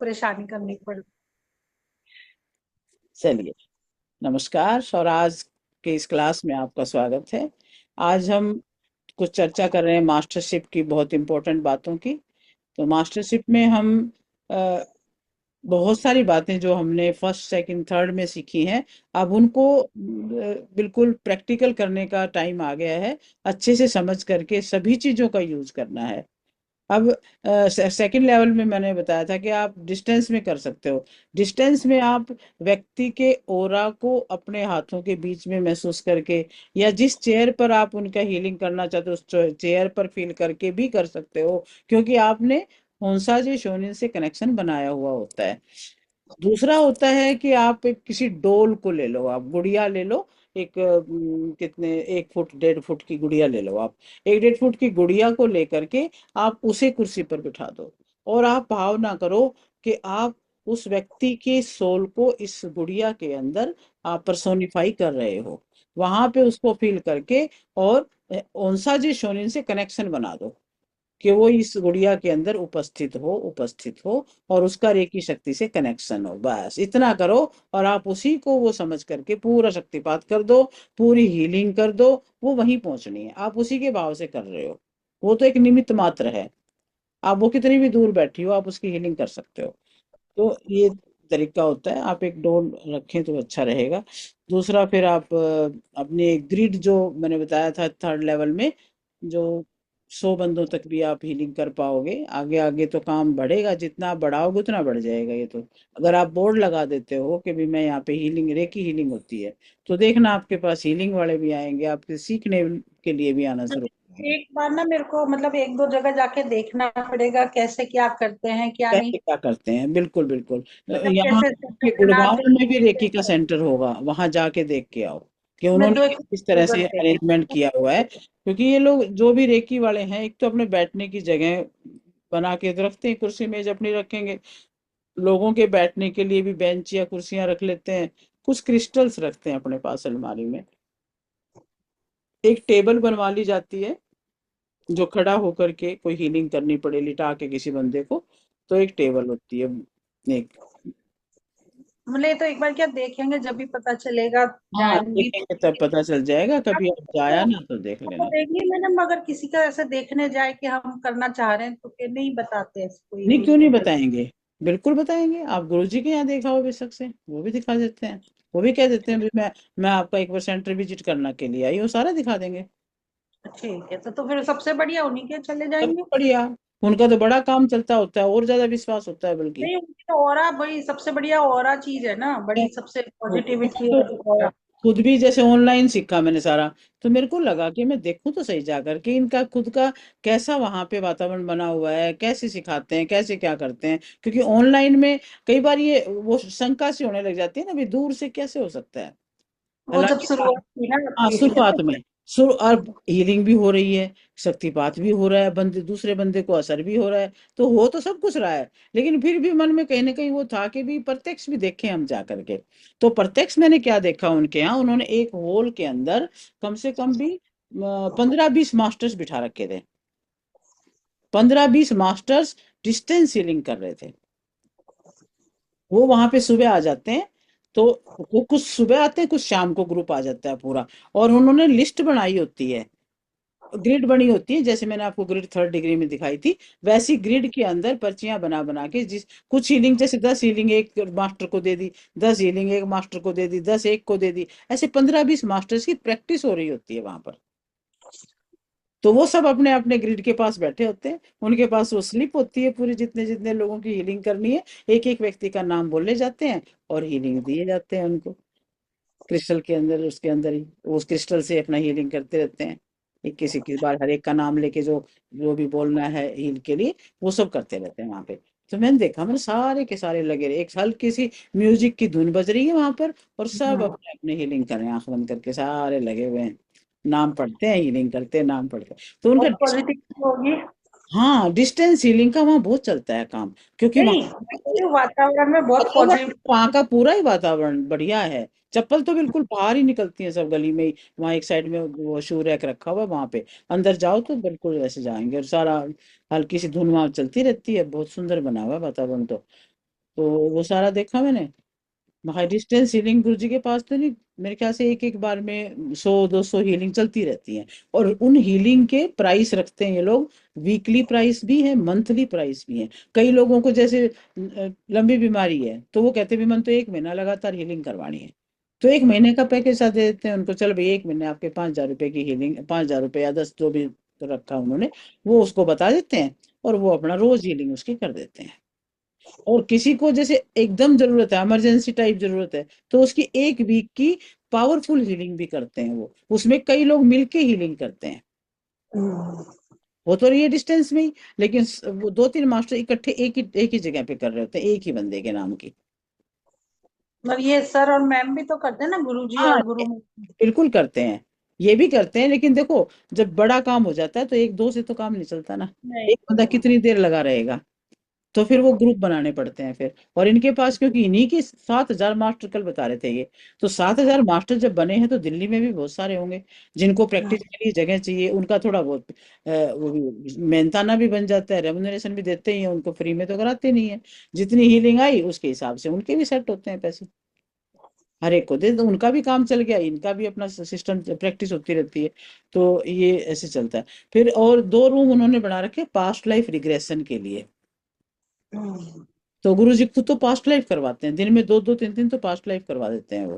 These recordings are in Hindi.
परेशानी करनी पड़। चलिए, नमस्कार स्वराज के इस क्लास में आपका स्वागत है। आज हम कुछ चर्चा कर रहे हैं मास्टरशिप की, बहुत इम्पोर्टेंट बातों की। तो मास्टरशिप में हम अ, बहुत सारी बातें जो हमने फर्स्ट सेकंड थर्ड में सीखी हैं, अब उनको बिल्कुल प्रैक्टिकल करने का टाइम आ गया है। अच्छे से समझ करके सभी चीज़ों का यूज करना है। अब सेकंड लेवल में मैंने बताया था कि आप डिस्टेंस में कर सकते हो। डिस्टेंस में आप व्यक्ति के ओरा को अपने हाथों के बीच में महसूस करके, या जिस चेयर पर आप उनका हीलिंग करना चाहते हो उस चेयर पर फील करके भी कर सकते हो, क्योंकि आपने होंसाजी शोनिन से कनेक्शन बनाया हुआ होता है। दूसरा होता है कि आप एक किसी डोल को ले लो, आप गुड़िया ले लो। एक कितने 1 फुट 1.5 फुट की गुड़िया ले लो आप। 1 1.5 फुट की गुड़िया को लेकर के आप उसे कुर्सी पर बिठा दो, और आप भावना करो कि आप उस व्यक्ति के सोल को इस गुड़िया के अंदर आप पर्सोनिफाई कर रहे हो। वहां पे उसको फील करके, और ओंसा जी शोनिन से कनेक्शन बना दो कि वो इस गुड़िया के अंदर उपस्थित हो और उसका रेकी शक्ति से कनेक्शन हो। बस इतना करो, और आप उसी को वो समझ करके पूरा शक्तिपात कर दो, पूरी हीलिंग कर दो। वो वहीं पहुंचनी है, आप उसी के भाव से कर रहे हो। वो तो एक निमित्त मात्र है। आप वो कितनी भी दूर बैठी हो, आप उसकी हीलिंग कर सकते हो। तो ये तरीका होता है। आप एक डोल रखें तो अच्छा रहेगा। दूसरा, फिर आप अपने ग्रिड जो मैंने बताया था थर्ड लेवल में, जो 100 बंदों तक भी आप हीलिंग कर पाओगे। आगे आगे तो काम बढ़ेगा, जितना आप बढ़ाओगे उतना बढ़ जाएगा ये तो। अगर आप बोर्ड लगा देते हो कि भी मैं यहाँ पे हीलिंग, रेकी हीलिंग होती है, तो देखना आपके पास हीलिंग वाले भी आएंगे, आपके सीखने के लिए भी आना शुरू हो जाएंगे। एक बार ना मेरे को मतलब एक दो जगह जाके देखना पड़ेगा कैसे क्या करते हैं क्या नहीं। कैसे क्या करते हैं, बिल्कुल बिल्कुल। मतलब यहाँ कैसे के सेटअप गुड़गांव बनाते में भी रेकी का हैं। सेंटर होगा, वहां जाके देख के आओ कि मैं उन्होंने दो एक किस तरह से गूगल पे अरेंजमेंट किया हुआ है। क्योंकि ये लोग जो भी रेकी वाले हैं, एक तो अपने बैठने की जगह बना के रखते हैं, कुर्सी मेज अपनी रखेंगे। लोगों के बैठने के लिए भी बेंच या कुर्सियां रख लेते हैं। कुछ क्रिस्टल्स रखते हैं अपने पास अलमारी में। एक टेबल बनवा ली जाती है, जो खड़ा होकर के कोई हीलिंग करनी पड़े लिटा के किसी बंदे को, तो एक टेबल होती है। एक, मतलब ये तो एक बार क्या देखेंगे जब भी पता चलेगा। हाँ जाएंगी देखेंगे तब पता चल जाएगा, कभी आप जाया तो ना तो देख आपको लेना। देंगे मैडम, अगर किसी का ऐसे देखने जाए कि हम करना चाह रहे हैं तो फिर नहीं बताते हैं कोई नहीं, भी। क्यों नहीं बताएंगे। बिल्कुल बताएंगे। आप गुरुजी के यहाँ देखा हो बेशक से, वो भी दिखा देते हैं। वो भी कह देते हैं भी मैं आपका एक बार सेंटर विजिट करना के लिए आई हूँ, सारा दिखा देंगे। ठीक है तो फिर सबसे बढ़िया उन्हीं के चले सब जाएंगे। बढ़िया। उनका तो बड़ा काम चलता होता है, और ज्यादा विश्वास होता है बल्कि। नहीं उनकी तो ऑरा बड़ी सबसे बढ़िया ऑरा चीज है ना, बड़ी सबसे पॉजिटिविटी तो है जो ऑरा। खुद भी जैसे ऑनलाइन सीखा मैंने सारा, तो मेरे को लगा कि मैं देखूं तो सही जाकर कि इनका खुद का कैसा वहां पे वातावरण बना हुआ है, कैसे सिखाते हैं, कैसे क्या करते हैं। क्योंकि ऑनलाइन में कई बार ये वो शंका सी होने लग जाती है ना, भी दूर से कैसे हो सकता है। वो जब हालांकि शुरुआत थी ना हाँ, आपकी। शुरुआत में शुरू, अब हीलिंग भी हो रही है, शक्तिपात भी हो रहा है, बंदे दूसरे बंदे को असर भी हो रहा है, तो हो तो सब कुछ रहा है। लेकिन फिर भी मन में कहीं ना कहीं वो था कि भी प्रत्यक्ष भी देखें हम जा करके। तो प्रत्यक्ष मैंने क्या देखा उनके यहाँ, उन्होंने एक हॉल के अंदर कम से कम भी 15 20 मास्टर्स बिठा रखे थे। 15 20 मास्टर्स डिस्टेंस हीलिंग कर रहे थे। वो वहां पे सुबह आ जाते हैं, तो वो कुछ सुबह आते हैं, कुछ शाम को ग्रुप आ जाता है पूरा। और उन्होंने लिस्ट बनाई होती है, ग्रिड बनी होती है, जैसे मैंने आपको ग्रिड थर्ड डिग्री में दिखाई थी, वैसी ग्रिड के अंदर पर्चियां बना बना के, जिस कुछ हीलिंग जैसे 10 हीलिंग एक मास्टर को दे दी, 10 हीलिंग एक मास्टर को दे दी, 10 एक को दे दी, ऐसे 15 20 मास्टर्स की प्रैक्टिस हो रही होती है वहां पर। तो वो सब अपने अपने ग्रिड के पास बैठे होते हैं, उनके पास वो स्लिप होती है पूरी, जितने जितने लोगों की हीलिंग करनी है, एक एक व्यक्ति का नाम बोले जाते हैं और हीलिंग दिए जाते हैं उनको। क्रिस्टल के अंदर, उसके अंदर ही उस क्रिस्टल से अपना हीलिंग करते रहते हैं। 21 21 बार हर एक का नाम लेके, जो जो भी बोलना है हील के लिए, वो सब करते रहते हैं वहां पे। तो मैंने देखा, मैंने सारे के सारे लगे रहे, एक हल्की सी म्यूजिक की धुन बज रही है वहां पर, और सब हाँ, अपने अपने हीलिंग कर रहे हैं, आंख बंद करके सारे लगे हुए हैं। नाम पढ़ते हैं, हीलिंग करते हैं, नाम पढ़ते हैं। तो उनका बहुत पॉजिटिव होगी। हाँ, डिस्टेंस हीलिंग का वहाँ बहुत चलता है काम, क्योंकि नहीं वहाँ मैं कह रही हूँ वातावरण में बहुत वातावरण, पॉजिटिव। वहाँ का पूरा ही वातावरण बढ़िया है। चप्पल तो बिल्कुल बाहर ही निकलती है सब गली में ही। वहाँ एक साइड में वो शू रैक रखा हुआ है, वहां पे अंदर जाओ तो बिल्कुल वैसे जाएंगे, और सारा हल्की सी धुन वहां चलती रहती है। बहुत सुंदर बना हुआ है वातावरण तो। तो वो सारा देखा मैंने। हाई डिस्टेंस हीलिंग गुरु जी के पास तो नहीं, मेरे ख्याल से एक एक बार में 100-200 हीलिंग चलती रहती है। और उन हीलिंग के प्राइस रखते हैं ये लोग, वीकली प्राइस भी है, मंथली प्राइस भी है। कई लोगों को जैसे लंबी बीमारी है तो वो कहते हैं भी मन तो 1 महीना लगातार हीलिंग करवानी है, तो 1 महीने का पैकेज साथ दे देते हैं उनको। चलो भाई 1 महीने आपके 5,000 रुपए की हीलिंग, 5,000 रुपए या 10 जो भी रखा उन्होंने, वो उसको बता देते हैं और वो अपना रोज हीलिंग उसकी कर देते हैं। और किसी को जैसे एकदम जरूरत है, इमरजेंसी टाइप जरूरत है, तो उसकी 1 वीक की पावरफुल हीलिंग भी करते हैं वो, उसमें कई लोग मिलके हीलिंग करते हैं। हम्म। वो तो रही है डिस्टेंस में ही, लेकिन वो 2-3 मास्टर इकट्ठे एक ही जगह पे कर रहे होते हैं, एक ही बंदे के नाम की। मतलब ये सर और मैम भी तो करते हैं ना, गुरुजी हाँ, और गुरु। बिल्कुल करते हैं, ये भी करते हैं, लेकिन देखो जब बड़ा काम हो जाता है तो एक दो से तो काम नहीं चलता ना। नहीं। एक बंदा कितनी देर लगा रहेगा, तो फिर वो ग्रुप बनाने पड़ते हैं फिर। और इनके पास क्योंकि इन्हीं के 7,000 मास्टर कल बता रहे थे ये, तो 7,000 मास्टर जब बने हैं तो दिल्ली में भी बहुत सारे होंगे जिनको प्रैक्टिस के लिए जगह चाहिए। उनका थोड़ा बहुत वो भी मेहनताना भी बन जाता है, रेमुनरेशन भी देते ही हैं उनको, फ्री में तो कराते नहीं है। जितनी हीलिंग आई उसके हिसाब से उनके भी सेट होते हैं पैसे, हर एक को दे दो, उनका भी काम चल गया, इनका भी अपना सिस्टम प्रैक्टिस होती रहती है। तो ये ऐसे चलता है। फिर और 2 रूम उन्होंने बना रखे पास्ट लाइफ रिग्रेशन के लिए। हम्म। तो गुरु जी खुद तो पास्ट लाइफ करवाते हैं, दिन में 2-2 3-3 तो पास्ट लाइफ करवा देते हैं वो।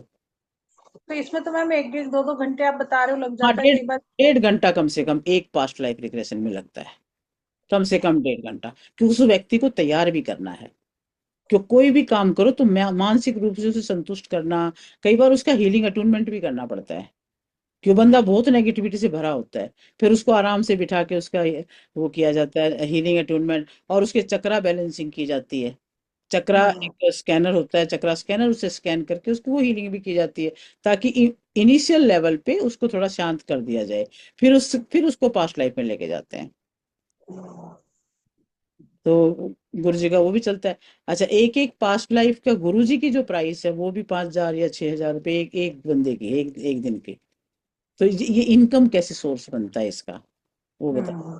तो इसमें तो मैम 1-1 2-2 घंटे आप बता रहे हो लग हाँ, जाता है डेढ़ कई बार। डेढ़ घंटा कम से कम एक पास्ट लाइफ रिग्रेशन में लगता है, कम से कम 1.5 घंटा। क्योंकि उस व्यक्ति को तैयार भी करना है, क्यों कोई भी काम करो तो मानसिक रूप से उसे संतुष्ट करना, कई बार उसका हीलिंग अटूनमेंट भी करना पड़ता है, क्यों बंदा बहुत नेगेटिविटी से भरा होता है। फिर उसको आराम से बिठा के उसका वो किया जाता है हीलिंग अटूनमेंट, और उसके चक्रा बैलेंसिंग की जाती है। चक्रा हम्म। एक स्कैनर होता है, चक्रा स्कैनर, उसे स्कैन करके उसको वो हीलिंग भी की जाती है, ताकि इनिशियल लेवल पे उसको थोड़ा शांत कर दिया जाए। फिर उसको पास्ट लाइफ में लेके जाते हैं। तो गुरु जी का वो भी चलता है। अच्छा, एक एक पास्ट लाइफ का गुरु जी की जो प्राइस है वो भी 5,000 या 6,000 रुपए एक एक बंदे की, एक एक दिन की। तो ये इनकम कैसे सोर्स बनता है इसका, वो बता। हम्म।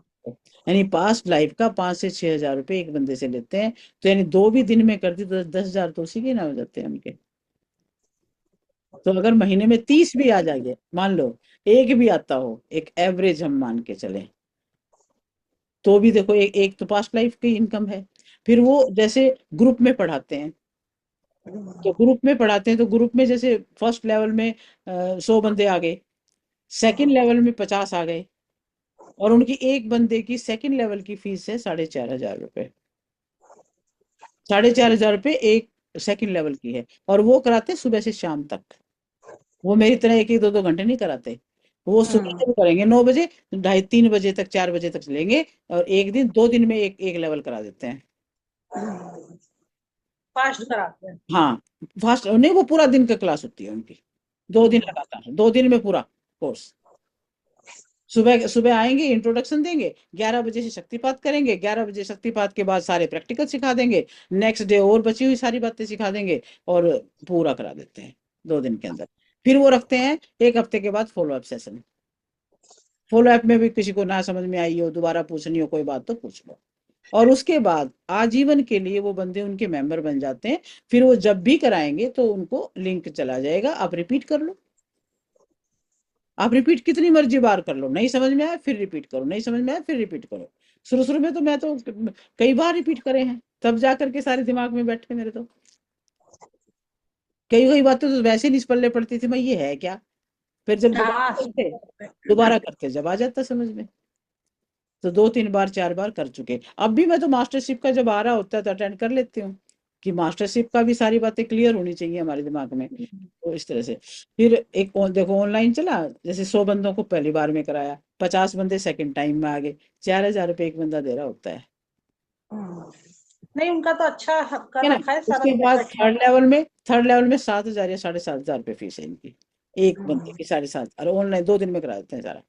यानी पास्ट लाइफ का 5 से 6 हजार रुपए एक बंदे से लेते हैं, तो यानी 2 भी दिन में कर दी तो 10,000 तो उसी के ना हो जाते हैं उनके। तो अगर महीने में 30 भी आ जाएंगे, मान लो एक भी आता हो, एक एवरेज हम मान के चले, तो भी देखो एक एक तो पास्ट लाइफ की इनकम है। फिर वो जैसे ग्रुप में पढ़ाते हैं, तो ग्रुप में पढ़ाते हैं तो ग्रुप में जैसे फर्स्ट लेवल में 100 बंदे आ गए, सेकंड लेवल में 50 आ गए, और उनकी एक बंदे की सेकंड लेवल की फीस है 4,500 रुपए। 4,500 रुपये एक सेकंड लेवल की है, और वो कराते हैं सुबह से शाम तक। वो मेरी तरह एक एक 2-2 घंटे नहीं कराते, वो सुबह हम्म। से करेंगे 9 बजे, 2:30-3 बजे तक, 4 बजे तक लेंगे, और एक दिन 2 दिन में एक एक लेवल करा देते हैं। फास्ट कराते हैं। हाँ, फास्ट नहीं, वो पूरा दिन का क्लास होती है उनकी, 2 दिन लगातार, 2 दिन में पूरा कोर्स। सुबह सुबह आएंगे, इंट्रोडक्शन देंगे, 11 बजे से शक्तिपात करेंगे, 11 बजे शक्तिपात के बाद सारे प्रैक्टिकल सिखा देंगे, नेक्स्ट डे और बची हुई सारी बातें सिखा देंगे, और पूरा करा देते हैं 2 दिन के अंदर। फिर वो रखते हैं एक हफ्ते के बाद follow up session. Follow up में भी किसी को ना समझ में आई हो, दोबारा पूछनी हो कोई बात तो पूछ लो। और उसके बाद आजीवन के लिए वो बंदे उनके मेंबर बन जाते हैं। फिर वो जब भी कराएंगे तो उनको लिंक चला जाएगा, आप रिपीट कर लो। आप रिपीट कितनी मर्जी बार कर लो, नहीं समझ में आया फिर रिपीट करो, नहीं समझ में आया फिर रिपीट करो। शुरू शुरू में तो मैं तो कई बार रिपीट करे हैं, तब जा करके सारे दिमाग में बैठे मेरे तो। कई कई बातें तो वैसे नहीं पल्ले पड़ती थी, मैं ये है क्या। फिर जब हाँ। दोबारा करते जब आ जाता समझ में। तो 2-3 बार 4 बार कर चुके। अब भी मैं तो मास्टरशिप का जब आ रहा होता है तो अटेंड कर लेती हूँ, कि मास्टरशिप का भी सारी बातें क्लियर होनी चाहिए हमारे दिमाग में। तो इस तरह से फिर एक देखो ऑनलाइन चला, जैसे 100 बंदों को पहली बार में कराया, 50 बंदे सेकंड टाइम में आ गए, 4,000 रुपये एक बंदा दे रहा होता है। हम्म। नहीं, उनका तो अच्छा है कर ना। रखा है सारा उसके बाद सेटअप। थर्ड लेवल में 7,000 या 7,500 रुपये फीस है इनकी, एक बंदे हम्म। की 7.5, और ऑनलाइन 2 दिन में करा देते हैं सारा।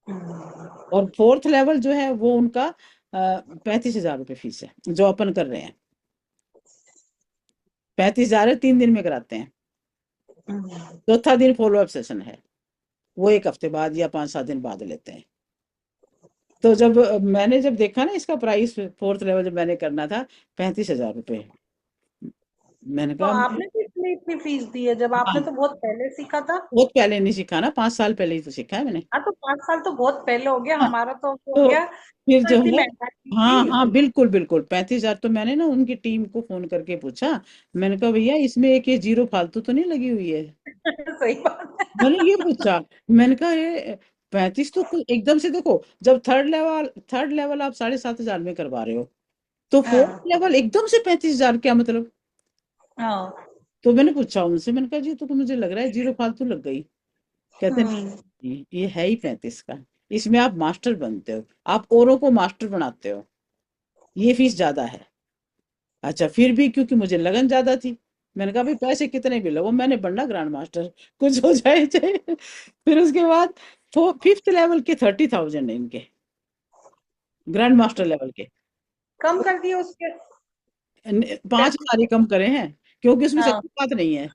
हम्म। और फोर्थ लेवल जो है वो उनका 35,000 रुपये फीस है, जो अपन कर रहे हैं। 35,000 है, 3 दिन में कराते हैं। हम्म। चौथा दिन फॉलो अप सेशन है, वो एक हफ्ते बाद या 5-7 दिन बाद लेते हैं। तो जब मैंने जब देखा ना इसका प्राइस, फोर्थ लेवल जब मैंने करना था, 35,000 रुपये मैंने तो कहा आपने भी इसलिए इतनी फीस दी है, जब आपने हाँ, तो बहुत पहले सीखा था। बहुत पहले नहीं सीखा ना, 5 साल पहले ही तो सीखा है मैंने। हाँ, तो 5 साल तो बहुत पहले हो गया, हाँ, हमारा तो हो तो गया, फिर तो जो इतनी है, महंगाई हाँ थी। हाँ बिल्कुल बिल्कुल, 35 हजार। तो मैंने ना उनकी टीम को फोन करके पूछा, मैंने कहा भैया इसमें एक ये जीरो फालतू तो नहीं लगी हुई है। सही बात है। मैंने ये पूछा, मैंने कहा ये 35 तो एकदम से देखो, जब थर्ड लेवल आप 7,500 में करवा रहे हो, तो फोर्थ हाँ लेवल एकदम से 35 हजार, क्या मतलब। हाँ। तो मैंने पूछा उनसे, मैंने कहा जी तो मुझे लग रहा है जीरो फालतू लग गई। कहते हम्म। नहीं, ये है ही 35 का, इसमें आप मास्टर बनते हो, आप औरों को मास्टर बनाते हो, ये फीस ज्यादा है। अच्छा, फिर भी क्योंकि मुझे लगन ज्यादा थी, मैंने कहा भाई पैसे कितने भी लगो, मैंने बनना ग्रैंड मास्टर, कुछ हो जाए चाहे। फिर उसके बाद तो फिफ्थ लेवल के 30,000 है इनके, ग्रैंड मास्टर लेवल के। कम कर दिए उसके 5,000 ही कम करे हैं, क्योंकि उसमें हाँ। शक्तिपात नहीं है।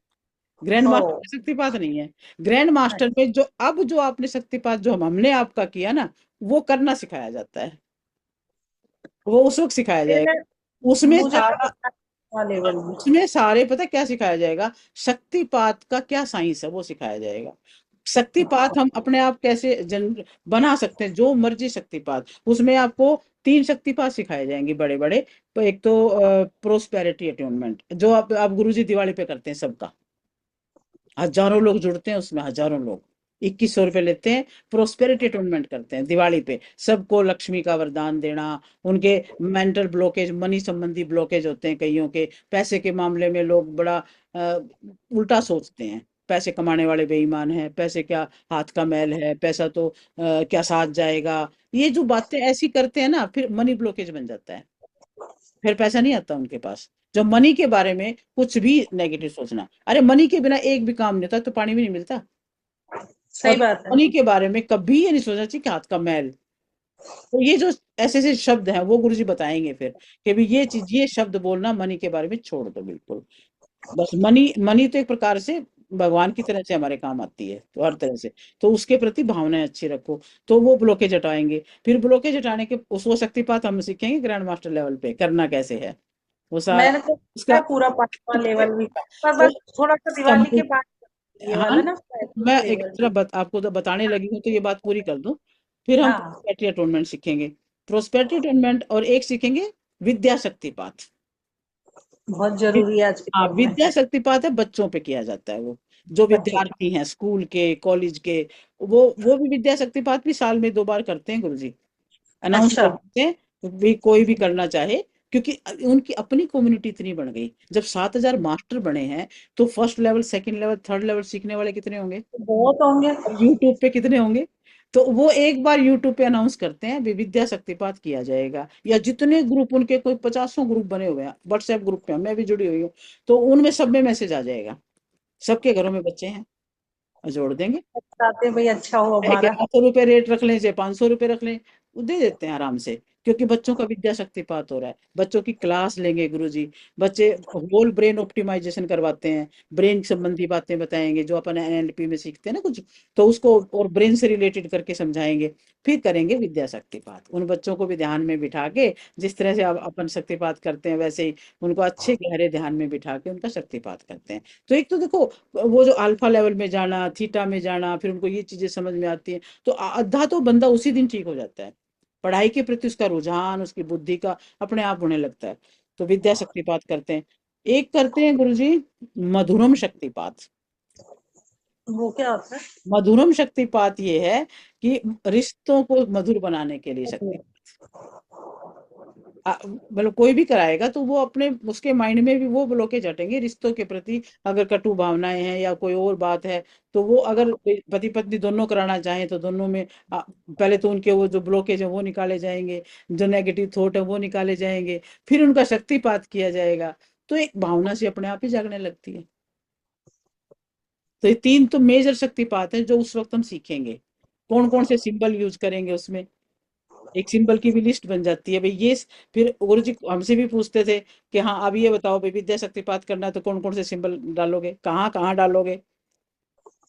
ग्रैंड ओ। मास्टर में शक्तिपात नहीं है। ग्रैंड मास्टर में जो अब जो आपने शक्तिपात जो हमने आपका किया ना, वो करना सिखाया जाता है, वो उस वक्त सिखाया जाएगा। फिर उसमें मुझे तो सारा, पता लेवल में। उसमें सारे पता क्या सिखाया जाएगा, शक्तिपात का क्या साइंस है वो सिखाया जाएगा। शक्तिपात अच्छा। हम अपने आप कैसे बना सकते हैं, जो मर्जी शक्तिपात, उसमें आपको 3 शक्तिपात सिखाए जाएंगे बड़े बड़े। तो एक तो प्रोस्पेरिटी अटोनमेंट, जो आप गुरुजी दिवाली पे करते हैं सबका, हजारों लोग जुड़ते हैं उसमें, हजारों लोग 2100 रुपये लेते हैं, प्रोस्पेरिटी अटोनमेंट करते हैं दिवाली पे, सबको लक्ष्मी का वरदान देना। उनके मेंटल ब्लॉकेज, मनी संबंधी ब्लॉकेज होते हैं कईयों के, पैसे के मामले में लोग बड़ा उल्टा सोचते हैं, पैसे कमाने वाले बेईमान हैं, पैसे क्या हाथ का मैल है, पैसा तो क्या साथ जाएगा, ये जो बातें ऐसी करते हैं ना, फिर मनी ब्लॉकेज बन जाता है, फिर पैसा नहीं आता उनके पास। जब मनी के बारे में कुछ भी नेगेटिव सोचना, अरे मनी के बिना एक भी काम नहीं होता, तो पानी भी नहीं मिलता। और सही बात है। मनी के बारे में कभी ये नहीं सोचना चाहिए कि हाथ का मैल। तो ये जो ऐसे ऐसे शब्द हैं वो गुरुजी बताएंगे फिर, कि भी ये चीज, ये शब्द बोलना मनी के बारे में छोड़ दो बिल्कुल। बस मनी, मनी तो एक प्रकार से भगवान की तरह से हमारे काम आती है, तो हर तरह से, तो उसके प्रति भावनाएं अच्छी रखो, तो वो ब्लॉकेज हटाएंगे। फिर ब्लॉकेज हटाने के उस वो शक्तिपात हम सीखेंगे ग्रैंड मास्टर लेवल पे करना कैसे है, वो सारा मैंने तो उसका। किया है पूरा 5वां लेवल भी, पर तो बस थोड़ा सा दिवाली के समझ, बाद ये हाँ, वाला ना मैं प्रैक्टिस एक लेवल। तरह आपको तो बताने लगी हूँ, तो ये बात पूरी कर दूं। फिर हम हाँ, प्रोस्पेरिटी अटोनमेंट सीखेंगे, प्रोस्पेरिटी अटोनमेंट, और एक सीखेंगे विद्या शक्तिपात। बहुत जरूरी है आज के हाँ, दौर में। विद्या शक्तिपात है, बच्चों पे किया जाता है वो, जो बच्चों पे। विद्यार्थी हैं स्कूल के, कॉलेज के, वो भी विद्या शक्तिपात भी साल में 2 बार करते हैं गुरुजी, अनाउंस अच्छा। कर देते हैं भी, कोई भी करना चाहे। क्योंकि उनकी अपनी कम्युनिटी इतनी बन गई, जब 7,000 मास्टर बने हैं, तो first level, second level, third level सीखने वाले कितने होंगे, तो बहुत होंगे। और यूट्यूब पे कितने होंगे। तो वो एक बार यूट्यूब पे अनाउंस करते हैं विद्या शक्तिपात किया जाएगा, या जितने ग्रुप उनके, कोई 50 ग्रुप बने हुए हैं व्हाट्सएप ग्रुप पे, मैं भी जुड़ी हुई हूँ, तो उनमें सब में मैसेज आ जाएगा, सबके घरों में बच्चे हैं, और जोड़ देंगे। चाहते हैं भाई अच्छा हो चाहे हमारा। 1,100 रुपये रेट रख लें, चाहे 500 रुपये रख लें, वो दे देते हैं आराम से। क्योंकि बच्चों का विद्या शक्तिपात हो रहा है, बच्चों की क्लास लेंगे गुरुजी, बच्चे होल ब्रेन ऑप्टिमाइजेशन करवाते हैं, ब्रेन संबंधी बातें बताएंगे जो अपन एनएलपी में सीखते हैं ना कुछ, तो उसको और ब्रेन से रिलेटेड करके समझाएंगे। फिर करेंगे विद्या शक्तिपात, उन बच्चों को भी ध्यान में बिठा के, जिस तरह से अपन शक्तिपात करते हैं वैसे ही उनको अच्छे गहरे ध्यान में बिठा के उनका शक्तिपात करते हैं। तो एक तो देखो, वो जो अल्फा लेवल में जाना, थीटा में जाना, फिर उनको ये चीजें समझ में आती हैं, तो आधा तो बंदा उसी दिन ठीक हो जाता है, पढ़ाई के प्रति उसका रुझान, उसकी बुद्धि का अपने आप होने लगता है। तो विद्या शक्तिपात करते हैं। एक करते हैं गुरुजी मधुरम शक्तिपात। वो क्या होता है? मधुरम शक्तिपात ये है कि रिश्तों को मधुर बनाने के लिए शक्ति, मतलब कोई भी कराएगा तो वो अपने उसके माइंड में भी वो ब्लॉकेज हटेंगे रिश्तों के प्रति। अगर कटु भावनाएं हैं या कोई और बात है, तो वो अगर पति पत्नी दोनों कराना चाहें, तो दोनों में पहले तो उनके वो जो ब्लॉकेज है वो निकाले जाएंगे, जो नेगेटिव थॉट है वो निकाले जाएंगे, फिर उनका शक्तिपात किया जाएगा। तो एक भावना से अपने आप ही जागने लगती है। तो ये 3 तो मेजर शक्तिपात है जो उस वक्त हम सीखेंगे। कौन कौन से सिंबल यूज करेंगे उसमें, एक सिंबल की भी लिस्ट बन जाती है भाई ये। फिर गुरु जी हमसे भी पूछते थे कि हाँ अब ये बताओ भाई, विद्या शक्तिपात करना है तो कौन कौन से सिंबल डालोगे, कहाँ कहाँ डालोगे।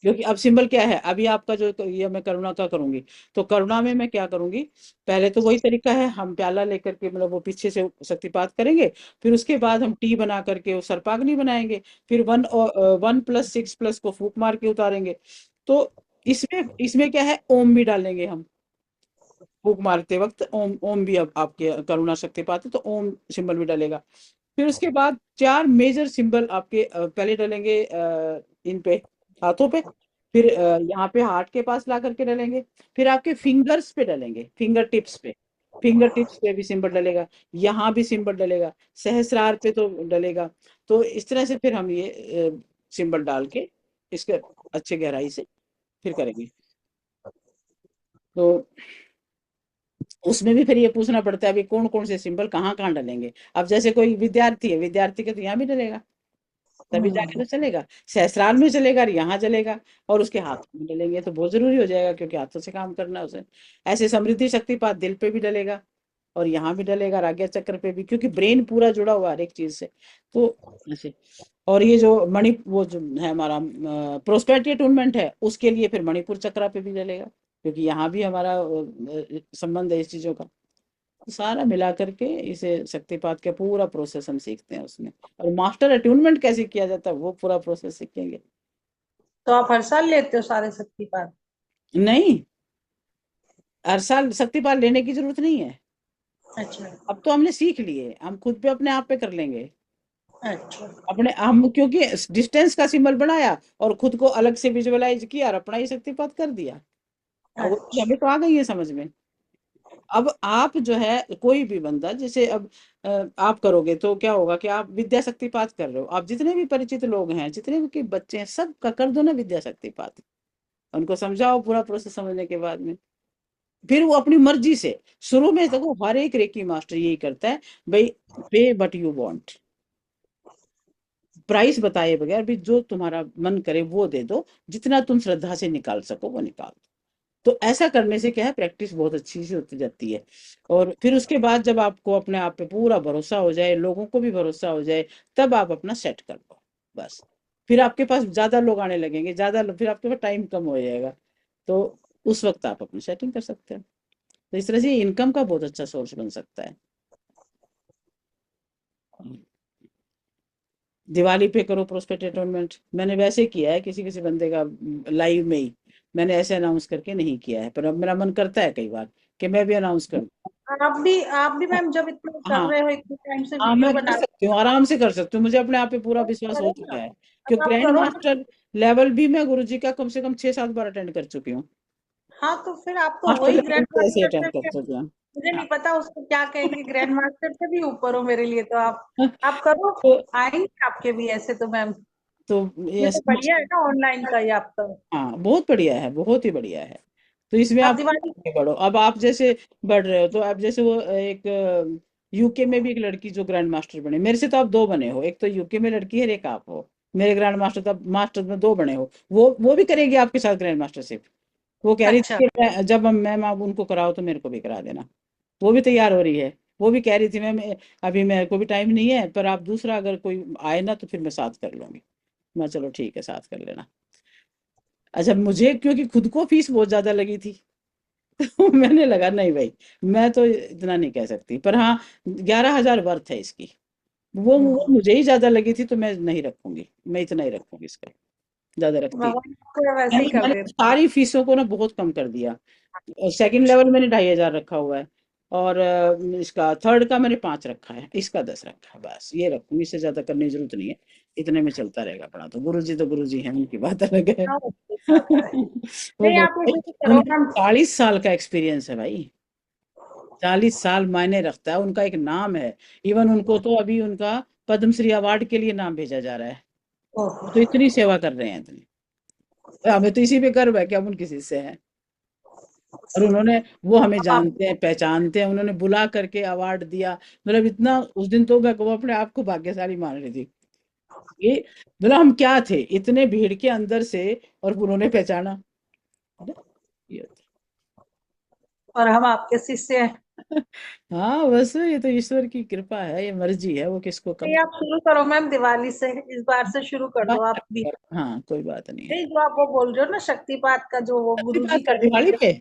क्योंकि अब सिंबल क्या है, अभी आपका जो ये मैं करुणा का करूंगी, तो करुणा में मैं क्या करूंगी, पहले तो वही तरीका है, हम प्याला लेकर के मतलब वो पीछे से शक्तिपात करेंगे, फिर उसके बाद हम टी बना करके वो सर्पाग्नि बनाएंगे, फिर 1+6+ को फूक मार के उतारेंगे। तो इसमें इसमें क्या है, ओम भी डालेंगे हम, फूक मारते वक्त ओम, ओम भी अब आपके करुणा शक्तिपात है तो ओम सिंबल भी डलेगा। फिर उसके बाद 4 मेजर सिंबल आपके पहले डलेंगे इन पे, हाथों पे, फिर यहाँ पे हार्ट के पास ला करके डलेंगे, फिर आपके फिंगर्स पे डलेंगे, फिंगर टिप्स पे, फिंगर टिप्स पे भी सिंबल डलेगा, यहाँ भी सिंबल डलेगा, सहस्रार पे तो डलेगा। तो इस तरह से फिर हम ये सिंबल डाल के इसके अच्छे गहराई से फिर करेंगे। तो उसमें भी फिर ये पूछना पड़ता है अभी कौन कौन से सिंबल कहाँ कहाँ डलेंगे। अब जैसे कोई विद्यार्थी है, विद्यार्थी के तो यहाँ भी डलेगा, तभी जाके हम्म। तो चलेगा, सहस्रार में चलेगा और यहाँ चलेगा, और उसके हाथों में डलेंगे तो बहुत जरूरी हो जाएगा क्योंकि हाथों से काम करना है उसे। ऐसे समृद्धि शक्तिपात दिल पे भी डलेगा, और यहाँ भी डलेगा, आज्ञा चक्र पे भी, क्योंकि ब्रेन पूरा जुड़ा हुआ है हर एक चीज से। तो ऐसे, और ये जो मणि वो जो है हमारा प्रोस्पेरिटी अटूनमेंट है, उसके लिए फिर मणिपुर चक्रा पे भी डलेगा, क्योंकि यहाँ भी हमारा संबंध है इस चीजों का। तो सारा मिला करके इसे शक्तिपात का पूरा प्रोसेस हम सीखते हैं उसमें, और मास्टर अट्यूनमेंट कैसे किया जाता है वो पूरा प्रोसेस सीखेंगे। तो आप हर साल लेते हो सारे शक्तिपाठ? नहीं, हर साल शक्तिपात लेने की जरूरत नहीं है। अच्छा। अब तो हमने सीख लिए, हम खुद पे अपने आप पे कर लेंगे। अच्छा। अपने हम क्योंकि डिस्टेंस का सिंबल बनाया और खुद को अलग से विजुअलाइज किया और अपना ही शक्तिपात कर दिया, और वो चीज़ अच्छा। हमें तो आ गई है समझ में। अब आप जो है कोई भी बंदा, जैसे अब आप करोगे तो क्या होगा कि आप विद्या शक्तिपात कर रहे हो, आप जितने भी परिचित लोग हैं, जितने भी के बच्चे हैं, सब का कर दो ना विद्या शक्तिपात, उनको समझाओ पूरा प्रोसेस समझने के बाद में, फिर वो अपनी मर्जी से। शुरू में देखो हर एक रेकी मास्टर यही करता है, भाई पे बट यू वांट, प्राइस बताए बगैर भी जो तुम्हारा मन करे वो दे दो, जितना तुम श्रद्धा से निकाल सको वो निकाल दो। तो ऐसा करने से क्या है, प्रैक्टिस बहुत अच्छी से होती जाती है। और फिर उसके बाद जब आपको अपने आप पे पूरा भरोसा हो जाए, लोगों को भी भरोसा हो जाए, तब आप अपना सेट कर लो बस। फिर आपके पास ज्यादा लोग आने लगेंगे, फिर आपके पास टाइम कम हो जाएगा, तो उस वक्त आप अपनी सेटिंग कर सकते हैं। तो इस तरह से इनकम का बहुत अच्छा सोर्स बन सकता है। दिवाली पे करो प्रोस्पेक्ट अटोनमेंट, मैंने वैसे किया है किसी किसी बंदे का, लाइव में ही, मैंने ऐसे अनाउंस करके नहीं किया है, पर अब मेरा मन करता है कई बार कि मैं भी अनाउंस कर आप भी दूं। मैम, जब इतना कर हाँ, रहे हो, इतने टाइम से हाँ, वीडियो मैं कर बना सकती हूँ, आराम से कर सकती हूँ, मुझे अपने आप पे पूरा रहे विश्वास हो हो, चुका करो ना। है, अब क्योंकि आप ग्रैंड करो ना। मास्टर लेवल भी मैं गुरुजी का कम से कम 6-7 बार अटेंड कर चुकी हूँ। हाँ, तो फिर आप तो हो मास्टर ही लेवल ग्रैंड भी ऐसे मास्टर अटेंड से कर फिर। चुकी हूँ। मुझे हाँ। नहीं पता उसको क्या कहेंगे, ग्रैंड मास्टर से भी ऊपर हो मेरे लिए तो आप करो। तो आएंगे आपके भी ऐसे तो मैम। तो ये ये तो बढ़िया है ना, ऑनलाइन का ही आपका। हाँ, बहुत बढ़िया है, बहुत ही बढ़िया है। तो इसमें आप आप दिवाली। आगे बढ़ो, अब आप जैसे बढ़ रहे हो, तो अब जैसे वो एक यूके में भी एक लड़की जो ग्रैंड मास्टर बने, मेरे से तो आप दो बने हो, एक तो यूके में लड़की है और एक आप हो, मेरे ग्रैंड मास्टर तब मास्टर में दो बने हो, वो भी करेगी आपके साथ ग्रैंड मास्टरशिप। वो कह रही अच्छा। थी कि जब हम मैम आप उनको कराओ तो मेरे को भी करा देना। वो भी तैयार हो रही है, वो भी कह रही थी मैम अभी मेरे को भी टाइम नहीं है, पर आप दूसरा अगर कोई आए ना तो फिर मैं साथ कर लूंगी। मैं चलो ठीक है, साथ कर लेना। अच्छा, मुझे क्योंकि खुद को फीस बहुत ज्यादा लगी थी तो मैंने लगा नहीं भाई, मैं तो इतना नहीं कह सकती, पर हाँ 11,000 वर्थ है इसकी। वो हम्म। मुझे ही ज्यादा लगी थी तो मैं नहीं रखूंगी, मैं इतना ही रखूंगी इसका, ज्यादा रखती भगवान आपको वैसे ही मैंने कर मैंने देते सारी फीसों को ना बहुत कम कर दिया। सेकंड लेवल मैंने 2,500 रखा हुआ है, और इसका थर्ड का मैंने 5 रखा है, इसका 10 रखा है, बस ये रखूंगी, इससे ज्यादा करने की जरूरत नहीं है। इतने में चलता रहेगा अपना, तो गुरु जी हैं, उनकी बात अलग है। हैं। हाँ, सही बात है। वो नहीं, बहुत, आप इसे भी करो उनका मैम। 40 साल का एक्सपीरियंस है भाई, 40 साल मायने रखता है, उनका एक नाम है। इवन उनको तो अभी उनका पद्मश्री अवार्ड के लिए नाम भेजा जा रहा है। ओहो। वो तो इतनी सेवा कर रहे हैं, इतनी, हमें तो इसी पे गर्व है कि हम उनकी शिष्य हैं। और उन्होंने, वो हमें अब आप। जानते हैं, पहचानते हैं, उन्होंने बुला करके अवार्ड दिया, मतलब इतना उस दिन तो मैं वो अपने आप को भाग्यशाली मान रही थी। ये मतलब हम क्या थे इतने भीड़ के अंदर से, और उन्होंने पहचाना, है ना? ये होता और हम आपके शिष्य हैं। हाँ बस ये तो ईश्वर की कृपा है, ये मर्जी है, वो किसको कब। नहीं, आप शुरू करो मैम दिवाली से, इस बार से शुरू कर दो आप भी। हाँ कोई बात नहीं है। नहीं, जो आप वो बोल रहे हो ना शक्तिपात का, जो वो छठी गुरुजी बात का करते दिवाली हैं, पे,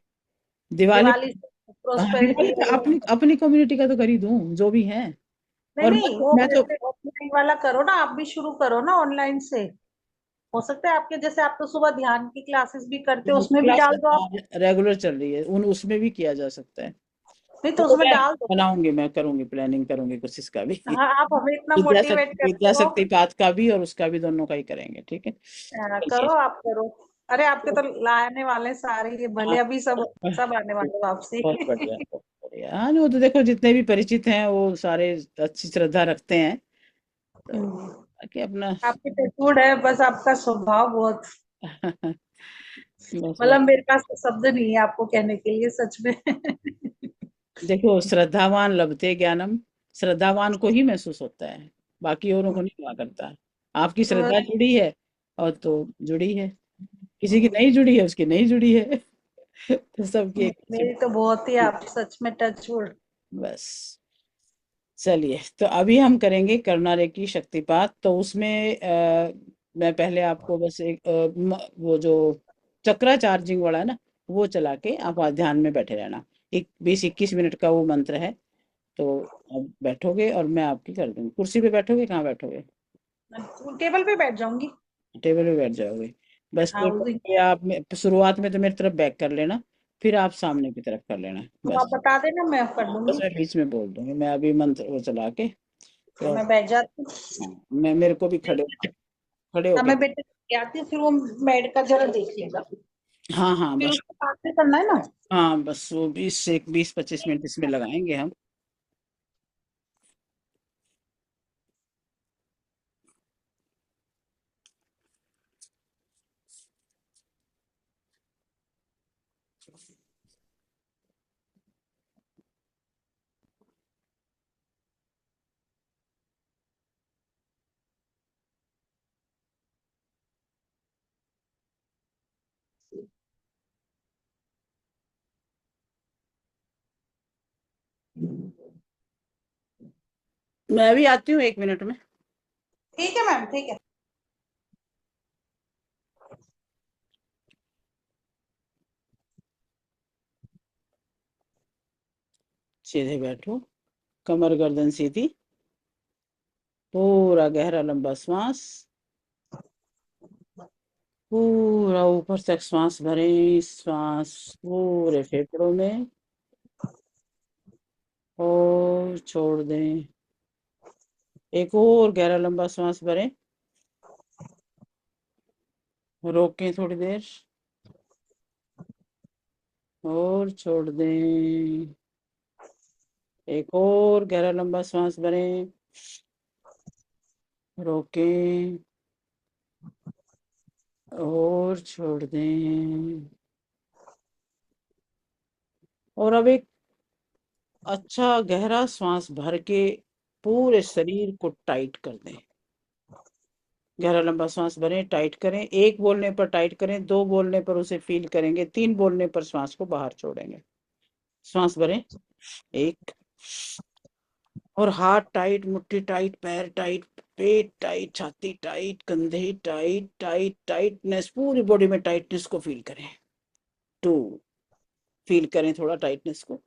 दिवाली दिवाली पे। से हाँ, दिवाली प्रोस्पेरिटी पे वो। अपनी अपनी कम्युनिटी का तो कर ही दूं जो भी है। नहीं और नहीं, वो मैं तो वैसे ऑफलाइन वाला करो ना, आप भी शुरू करो ना ऑनलाइन से। हो सकता है आपके जैसे, आप तो सुबह ध्यान की क्लासेस भी करते हो, उसमें भी क्लास डाल दो आप। रेगुलर चल रही है, उन उसमें भी किया जा सकता है। नहीं तो तो उसमें मैं डाल दो। बनाऊंगी, मैं करूंगी, प्लानिंग करूंगी कुछ इसका भी। हाँ, आप हमें इतना विद्या मोटिवेट शक्ति, करते विद्या हो। शक्ति पाठ का भी और उसका भी, दोनों का ही करेंगे, ठीक है। चलिए। करो, आप करो। अरे आपके तो लाने वाले सारे, ये हाँ, भले अभी सब सब आने वाले वापसी। बहुत बढ़िया, बहुत बढ़िया। हाँ वो तो देखो, जितने भी परिचित हैं वो सारे अच्छी श्रद्धा रखते हैं, तो हम्म, बाकी अपना। आपकी टचवुड है, बस आपका स्वभाव बहुत, बस मतलब मेरे पास तो शब्द नहीं है आपको कहने के लिए, सच में। देखो, श्रद्धावान लभते ज्ञानम, श्रद्धावान को ही महसूस होता है, बाकी औरों को नहीं हुआ करता। आपकी श्रद्धा जुड़ी है और तो जुड़ी है, किसी की नहीं जुड़ी है उसकी नहीं जुड़ी है। तो सबकी एक मेरी तो बहुत ही, आप सच में टचवुड। बस। चलिए, तो अभी हम करेंगे करुणारेखी शक्तिपात। तो उसमें मैं पहले आपको बस एक वो जो चक्रा चार्जिंग वाला है ना, वो चला के आप वहाँ ध्यान में बैठे रहना। एक 20-21 मिनट का वो मंत्र है। तो अब बैठोगे और मैं आपकी कर दूंगी। कुर्सी पे बैठोगे, कहाँ बैठोगे? टेबल पे बैठ जाऊंगी। टेबल पे बैठ जाओगे। बस हाँ, उस टेबल दिन। पे आप शुरुआत में तो मेरी तरफ बैक कर लेना, फिर आप सामने की तरफ कर लेना, तो आप बस। बता देना, मैं कर बस लूंगी। मैं बीच में बोल दूंगी, मैं अभी मंत्र वो चला के। तो और मैं बैठ जाती हूँ। हाँ, मैं मेरे को भी खड़े हाँ, होके। मैं बेटे के आती हूँ, फिर वो बेड का जरा देखिएगा। हाँ हाँ फिर बस। उसको बाद में करना है ना। हाँ बस वो 20 से 25 मिनट इसमें लगाएंगे हम। मैं भी आती हूँ 1 मिनट में। ठीक है मैम, ठीक है। सीधे बैठो, कमर गर्दन सीधी, पूरा गहरा लंबा श्वास, पूरा ऊपर तक श्वास भरें, श्वास पूरे फेफड़ों में, और छोड़ दें। एक और गहरा लंबा श्वास भरें, रोकें थोड़ी देर, और छोड़ दें। एक और गहरा लंबा श्वास भरें, रोकें, और छोड़ दें। और अब एक अच्छा गहरा श्वास भर के पूरे शरीर को टाइट कर दें। गहरा लंबा श्वास भरें, टाइट करें। एक बोलने पर टाइट करें, दो बोलने पर उसे फील करेंगे, तीन बोलने पर श्वास को बाहर छोड़ेंगे। श्वास भरें, एक, और हाथ टाइट, मुट्ठी टाइट, पैर टाइट, पेट टाइट, छाती टाइट, कंधे टाइट, टाइट टाइटनेस, पूरी बॉडी में टाइटनेस को फील करें। टू, फील करें थोड़ा टाइटनेस को।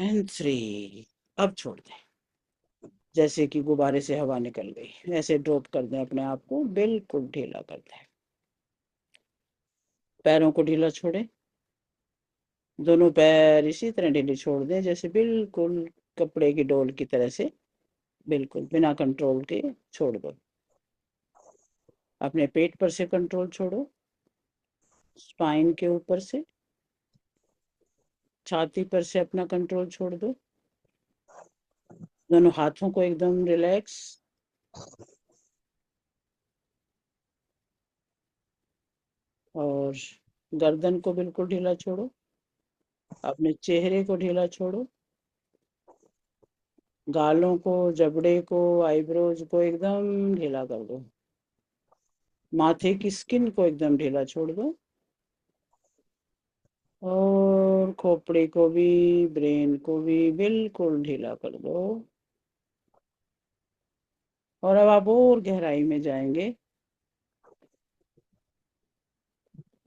एंड थ्री, अब छोड़ दें। जैसे कि गुब्बारे से हवा निकल गई, ऐसे ड्रॉप कर दें अपने आप को, बिल्कुल ढीला कर दें। पैरों को ढीला छोड़ें, दोनों पैर इसी तरह ढीले छोड़ दें, जैसे बिल्कुल कपड़े की डोल की तरह से, बिल्कुल बिना कंट्रोल के छोड़ दो। अपने पेट पर से कंट्रोल छोड़ो, स्पाइन के ऊपर से, छाती पर से अपना कंट्रोल छोड़ दो। दोनों हाथों को एकदम रिलैक्स, और गर्दन को बिल्कुल ढीला छोड़ो, अपने चेहरे को ढीला छोड़ो, गालों को, जबड़े को, आईब्रोज को एकदम ढीला कर दो। माथे की स्किन को एकदम ढीला छोड़ दो। और खोपड़ी को भी, ब्रेन को भी बिल्कुल ढीला कर दो। और अब आप और गहराई में जाएंगे।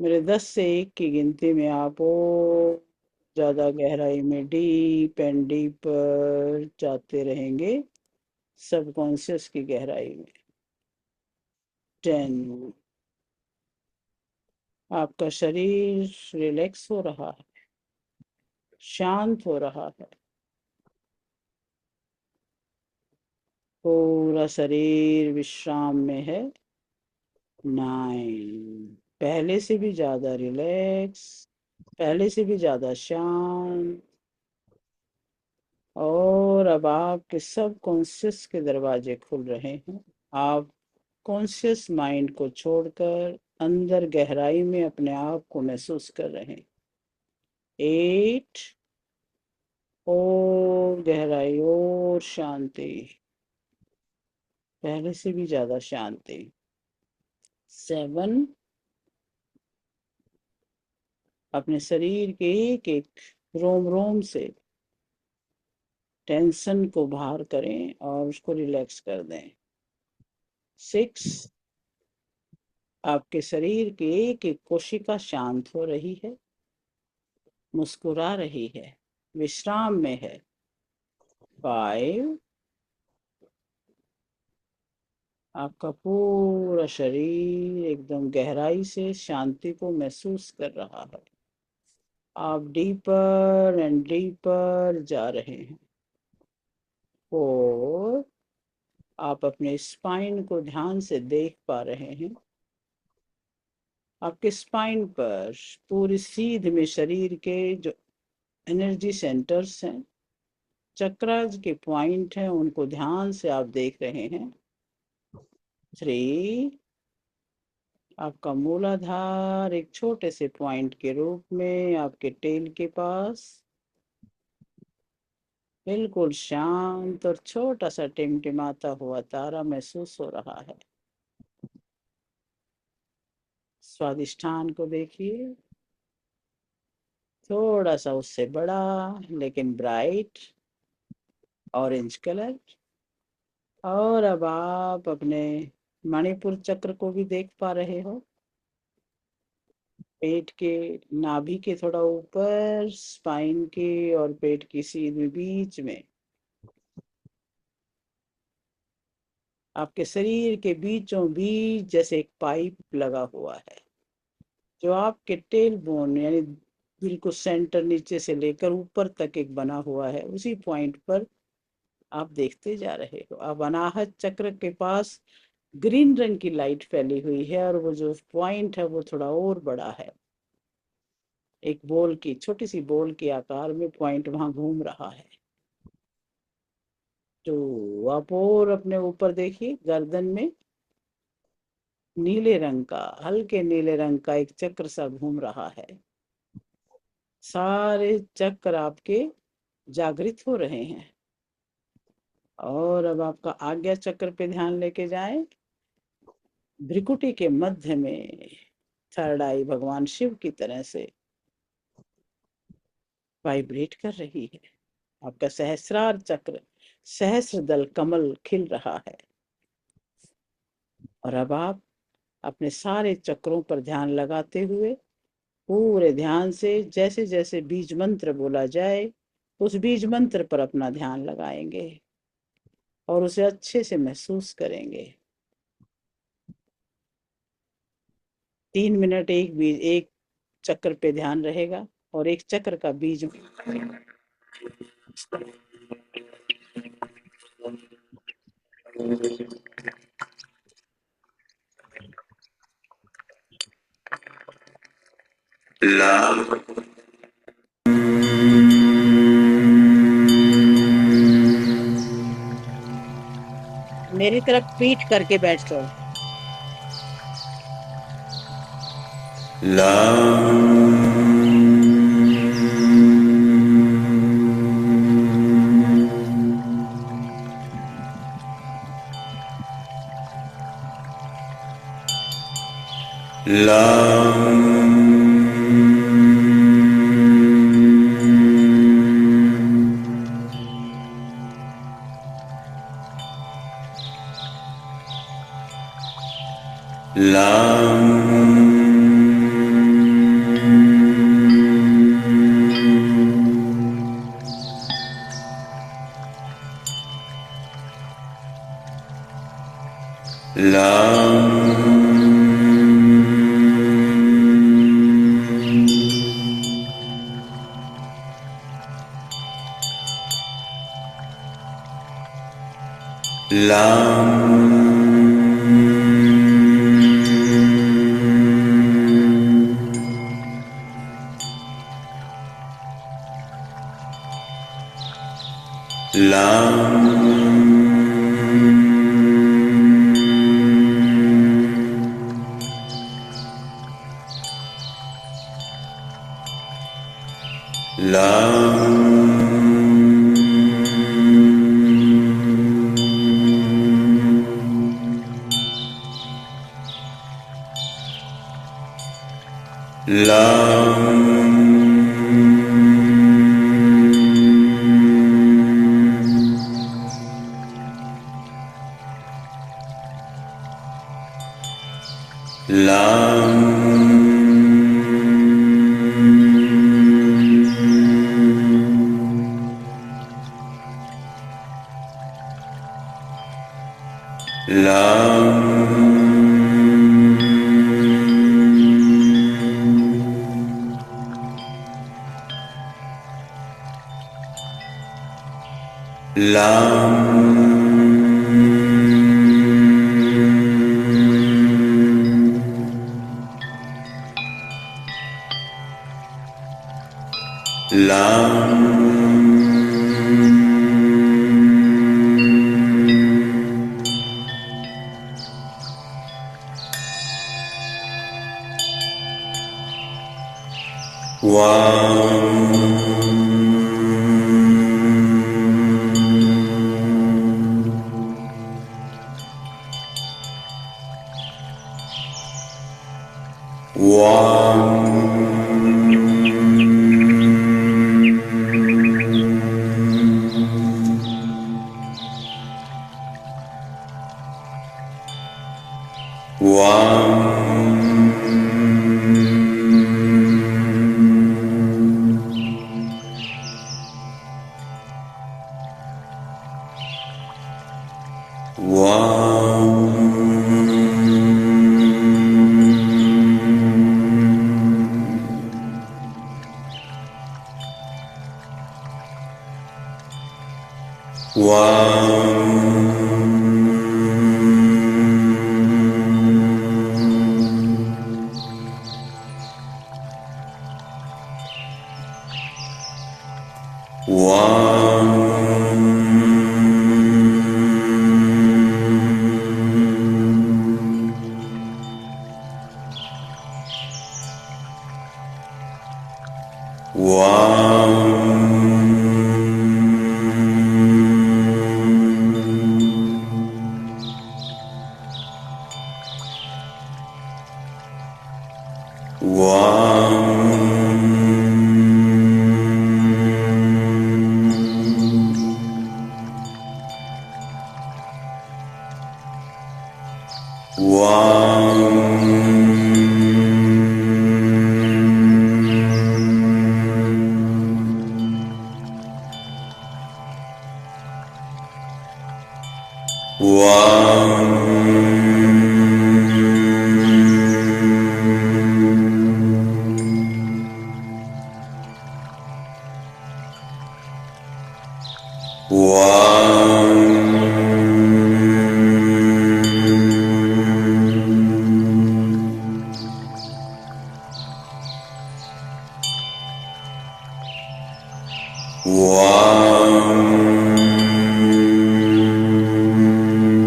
मेरे 10 से 1 की गिनती में आप और ज्यादा गहराई में डीप एंड डीपर जाते रहेंगे, सबकॉन्शियस की गहराई में। 10। आपका शरीर रिलैक्स हो रहा है, शांत हो रहा है, पूरा शरीर विश्राम में है। 9। पहले से भी ज्यादा रिलैक्स, पहले से भी ज्यादा शांत। और अब आपके सब कॉन्शियस के दरवाजे खुल रहे हैं। आप कॉन्शियस माइंड को छोड़कर अंदर गहराई में अपने आप को महसूस कर रहे हैं। 8। और गहराई और शांति, पहले से भी ज्यादा शांति। 7। अपने शरीर के एक एक रोम रोम से टेंशन को बाहर करें और उसको रिलैक्स कर दें। 6। आपके शरीर की एक एक कोशिका शांत हो रही है, मुस्कुरा रही है, विश्राम में है। 5। आपका पूरा शरीर एकदम गहराई से शांति को महसूस कर रहा है। आप डीपर एंड डीपर जा रहे हैं। 4। आप अपने स्पाइन को ध्यान से देख पा रहे हैं। आपके स्पाइन पर पूरी सीध में शरीर के जो एनर्जी सेंटर्स हैं, चक्रास के पॉइंट हैं, उनको ध्यान से आप देख रहे हैं। 3। आपका मूलाधार एक छोटे से पॉइंट के रूप में आपके टेल के पास बिल्कुल शांत और छोटा सा टिमटिमाता हुआ तारा महसूस हो रहा है। स्वादिष्ठान को देखिए, थोड़ा सा उससे बड़ा लेकिन ब्राइट ऑरेंज कलर। और अब आप अपने मणिपुर चक्र को भी देख पा रहे हो। पेट के नाभि के थोड़ा ऊपर, स्पाइन के और पेट की सीध बीच में, आपके शरीर के बीचों बीच जैसे एक पाइप लगा हुआ है, जो आपके टेल बोन यानी बिल्कुल सेंटर नीचे से लेकर ऊपर तक एक बना हुआ है। उसी पॉइंट पर आप देखते जा रहे हो। अब अनाहत चक्र के पास ग्रीन रंग की लाइट फैली हुई है और वो जो पॉइंट है वो थोड़ा और बड़ा है। एक बॉल की, छोटी सी बॉल के आकार में पॉइंट वहां घूम रहा है। तो आप और अपने ऊपर देखिए, गर्दन में नीले रंग का, हल्के नीले रंग का एक चक्र सा घूम रहा है। सारे चक्र आपके जागृत हो रहे हैं। और अब आपका आज्ञा चक्र पे ध्यान लेके जाएं। भ्रिकुटी के मध्य में थर्ड आई भगवान शिव की तरह से वाइब्रेट कर रही है। आपका सहस्रार चक्र, सहस्र दल कमल खिल रहा है। और अब आप अपने सारे चक्रों पर ध्यान लगाते हुए पूरे ध्यान से जैसे जैसे बीज मंत्र बोला जाए, उस बीज मंत्र पर अपना ध्यान लगाएंगे और उसे अच्छे से महसूस करेंगे। 3 मिनट एक चक्र पे ध्यान रहेगा और एक चक्र का बीज मेरी तरफ पीठ करके बैठ जाओ।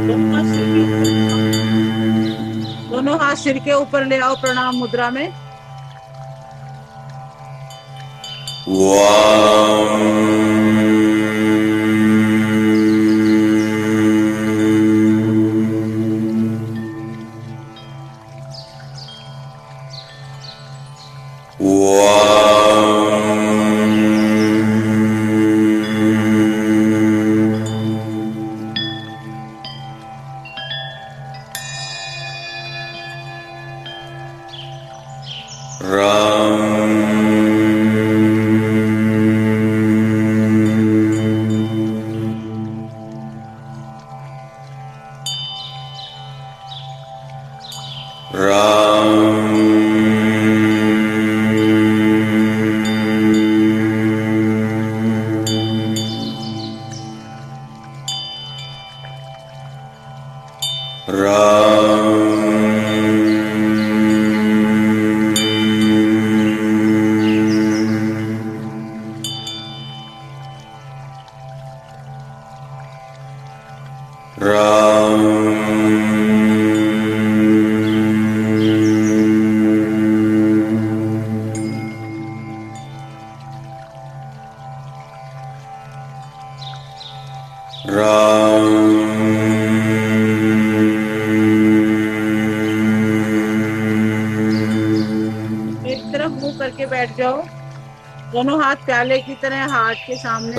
दोनों हाथ सिर के ऊपर ले आओ। दोनों हाथ सिर के ऊपर ले आओ प्रणाम मुद्रा में। एक तरफ मुंह करके बैठ जाओ, दोनों हाथ प्याले की तरह हार्ट के सामने।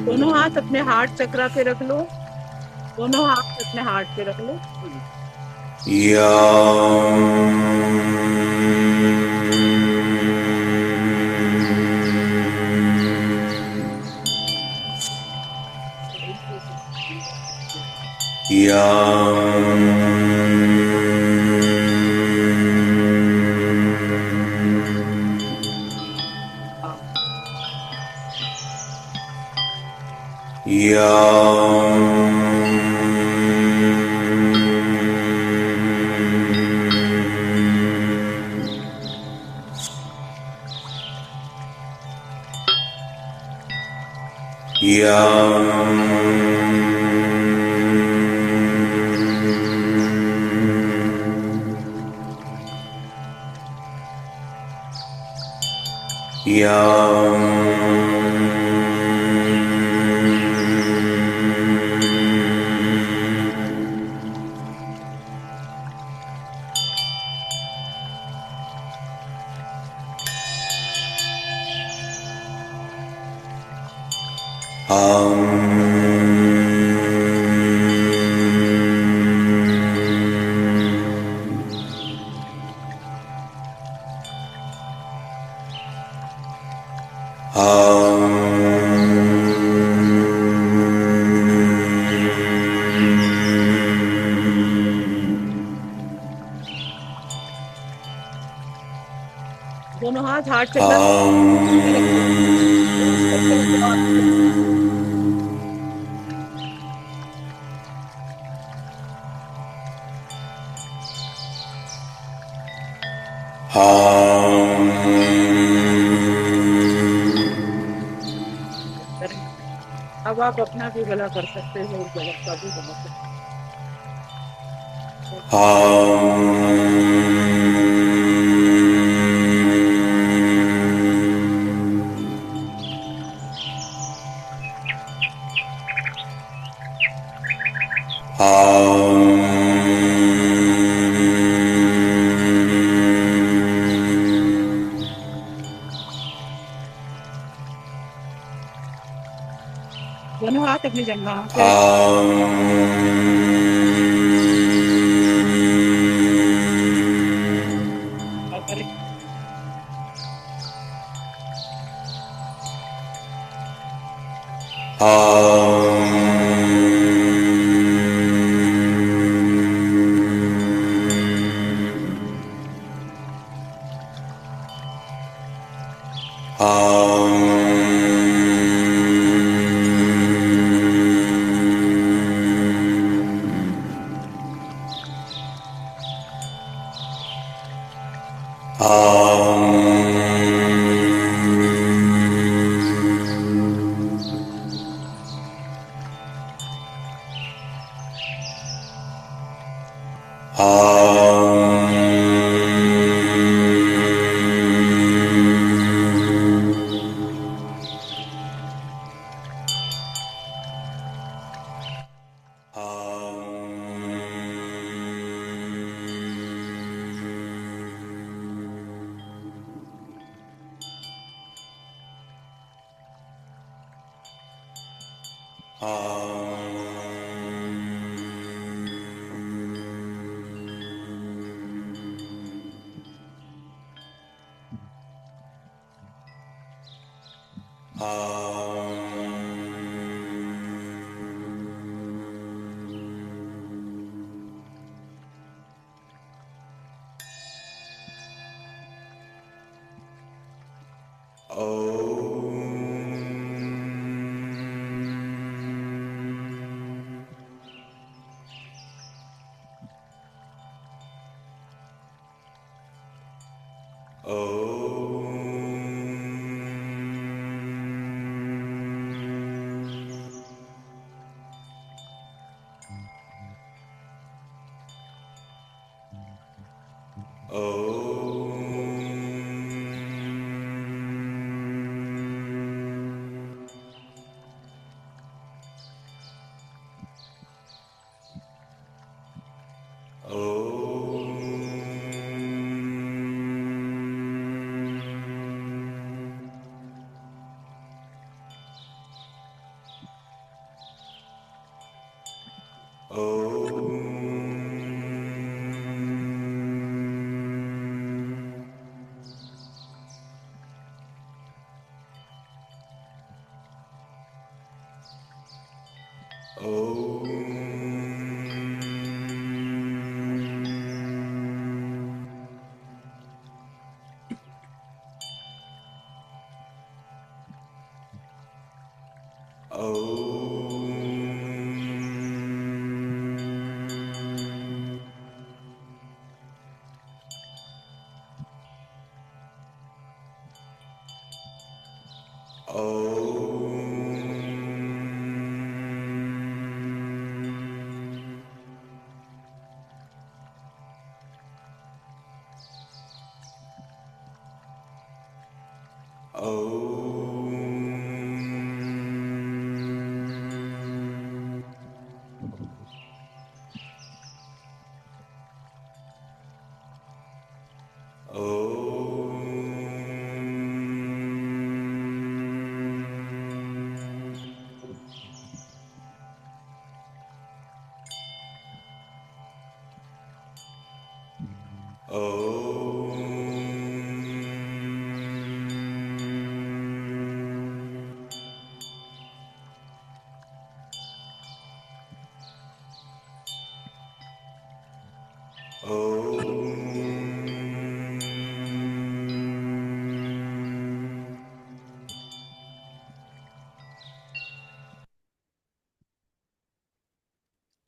दोनों हाथ अपने हार्ट चक्रा पे रख लो, दोनों हाथ अपने हार्ट पे रख लो। दोनों हाथ हार्ट चक्र अब आप अपना भी गला कर सकते हो, गला का भी बना सकते हो। दोनों हाथ अपनी जंघाओं पे करें।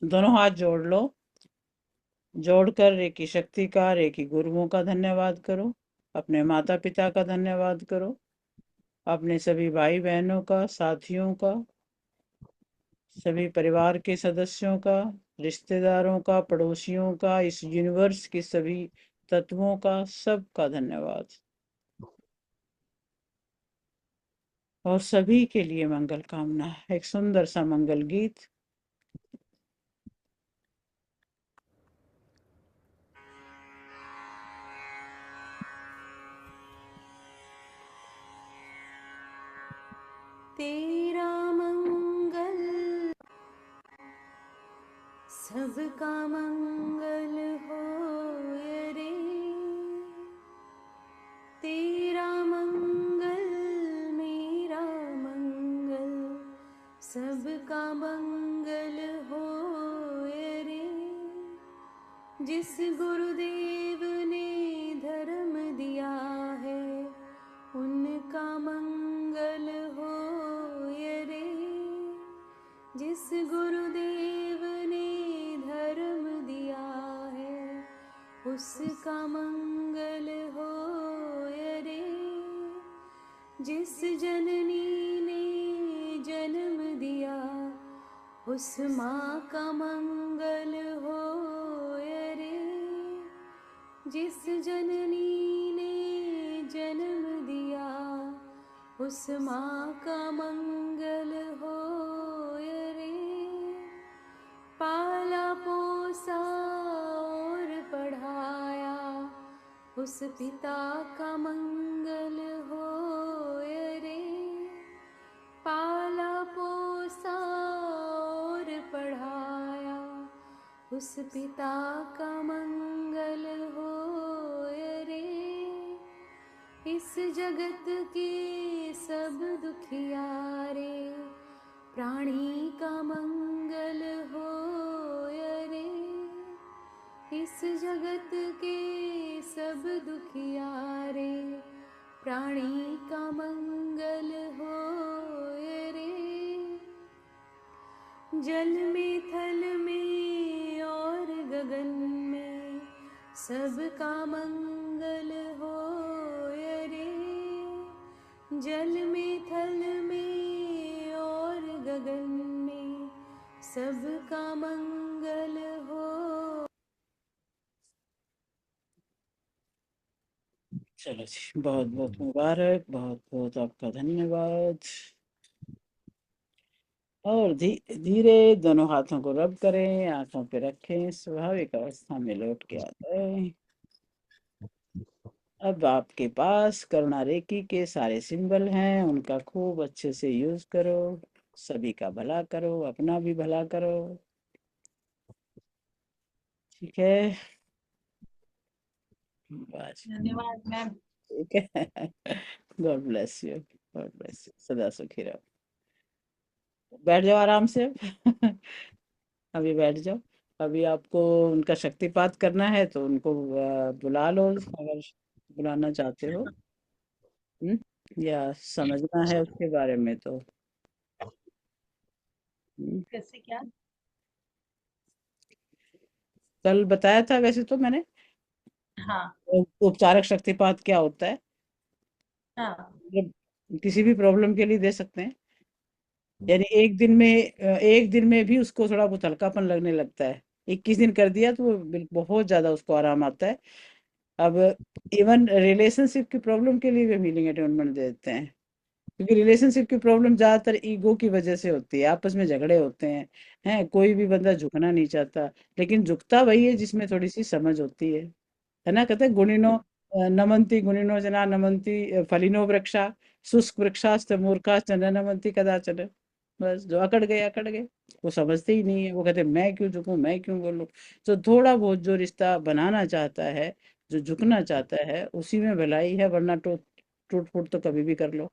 दोनों हाथ जोड़ लो। जोड़कर रेकी शक्ति का, रेकी गुरुओं का धन्यवाद करो। अपने माता पिता का धन्यवाद करो। अपने सभी भाई बहनों का, साथियों का, सभी परिवार के सदस्यों का, रिश्तेदारों का, पड़ोसियों का, इस यूनिवर्स के सभी तत्वों का, सबका धन्यवाद। और सभी के लिए मंगल कामना। एक सुंदर सा मंगल गीत। तेरा मंगल सबका मंगल हो रे। तेरा मंगल मेरा मंगल सबका मंगल हो रे। जिस गुरुदेव ने धर्म दिया है उनका मंगल हो रे। जिस गुरुदेव ने धर्म दिया है उसका मंगल हो रे। जिस जननी ने जन्म दिया उस माँ का मंगल हो रे। जिस जननी ने जन्म दिया उस माँ का मंगल हो रे। पाला पोसा और पढ़ाया उस पिता का मंगल हो रे। पाला पोसा और पढ़ाया उस पिता का मंगल हो रे। इस जगत के सब दुखियारे प्राणी का मंगल हो रे। इस जगत के सब दुखियारे प्राणी का मंगल हो रे। जल में थल में और गगन में सबका मंगल हो रे। जल में थल में और गगन में सबका मंगल हो। चलो जी, बहुत बहुत मुबारक, बहुत बहुत आपका धन्यवाद। और धीरे दोनों हाथों को रब करें, आंखों पे रखें, स्वाभाविक अवस्था में लौट के आ जाए। अब आपके पास करुणा रेकी के सारे सिंबल हैं, उनका खूब अच्छे से यूज करो। सभी का भला करो, अपना भी भला करो। ठीक है, बस धन्यवाद मैम। ठीक है। God bless you, God bless you, सदा सुखी रहो। बैठ जाओ आराम से। अभी बैठ जाओ। अभी आपको उनका शक्तिपात करना है तो उनको बुला लो, अगर बुलाना चाहते हो। या समझना है उसके बारे में तो कैसे क्या? कल बताया था वैसे तो मैंने, हाँ उपचारक शक्तिपात क्या होता है। हाँ। मतलब किसी भी प्रॉब्लम के लिए दे सकते हैं। यानी एक दिन में भी उसको थोड़ा बहुत हल्कापन लगने लगता है। 21 दिन कर दिया तो वो बहुत ज्यादा उसको आराम आता है। अब इवन रिलेशनशिप की प्रॉब्लम के लिए भी हम हीलिंग अटैचमेंट दे देते हैं, क्योंकि रिलेशनशिप की प्रॉब्लम ज्यादातर ईगो की वजह से होती है, आपस में झगड़े होते हैं कोई भी बंदा झुकना नहीं चाहता, लेकिन झुकता वही है जिसमें थोड़ी सी समझ होती है ना। कहते हैं गुणिनो नमन्ति गुणिनो जना नमन्ति फलिनो वृक्षा शुष्क वृक्षास्त मूर्खाश्च न नमन्ति कदाचन। बस जो अकड़ गए, वो समझते ही नहीं है, वो कहते हैं मैं क्यों झुकूं, मैं क्यों बोलूं। तो थोड़ा बहुत जो रिश्ता बनाना चाहता है, जो झुकना चाहता है, उसी में भलाई है, वरना तो टूट फूट तो कभी भी कर लो।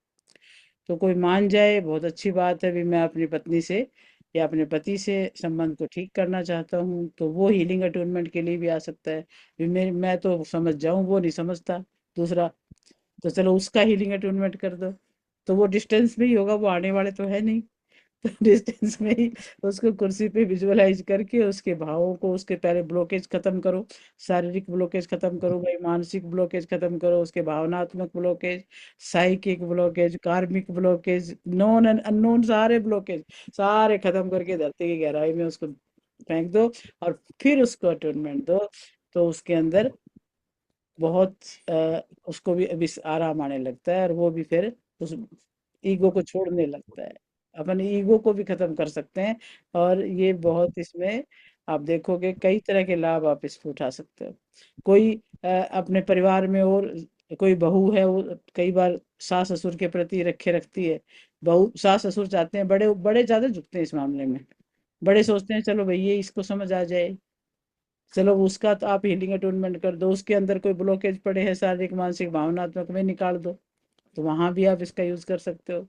तो कोई मान जाए बहुत अच्छी बात है, भी मैं अपनी पत्नी से या अपने पति से संबंध को ठीक करना चाहता हूँ, तो वो हीलिंग अटूनमेंट के लिए भी आ सकता है। भी मैं तो समझ जाऊं, वो नहीं समझता दूसरा, तो चलो उसका हीलिंग अटूनमेंट कर दो। तो वो डिस्टेंस में ही होगा, वो आने वाले तो है नहीं। तो डिस्टेंस में ही उसको कुर्सी पे विजुअलाइज करके उसके भावों को, उसके पहले ब्लॉकेज खत्म करो, शारीरिक ब्लॉकेज खत्म करो भाई, मानसिक ब्लॉकेज खत्म करो, उसके भावनात्मक ब्लॉकेज, साइकिक ब्लॉकेज, कार्मिक ब्लॉकेज, नोन एंड अननोन सारे ब्लॉकेज सारे खत्म करके धरती की गहराई में उसको फेंक दो, और फिर उसको अटूनमेंट दो। तो उसके अंदर बहुत उसको भी अभी आराम आने लगता है, और वो भी फिर उस ईगो को छोड़ने लगता है, अपने ईगो को भी खत्म कर सकते हैं। और ये बहुत इसमें आप देखोगे कई तरह के लाभ आप इसको उठा सकते हो। कोई अपने परिवार में, और कोई बहू है वो कई बार सास ससुर के प्रति रखे रखती है, बहू सास ससुर चाहते हैं, बड़े बड़े ज्यादा झुकते हैं इस मामले में, बड़े सोचते हैं चलो भैया इसको समझ आ जाए, चलो उसका तो आप हीलिंग अटूनमेंट कर दो, उसके अंदर कोई ब्लॉकेज पड़े हैं शारीरिक मानसिक भावनात्मक में निकाल दो, तो वहां भी आप इसका यूज कर सकते हो।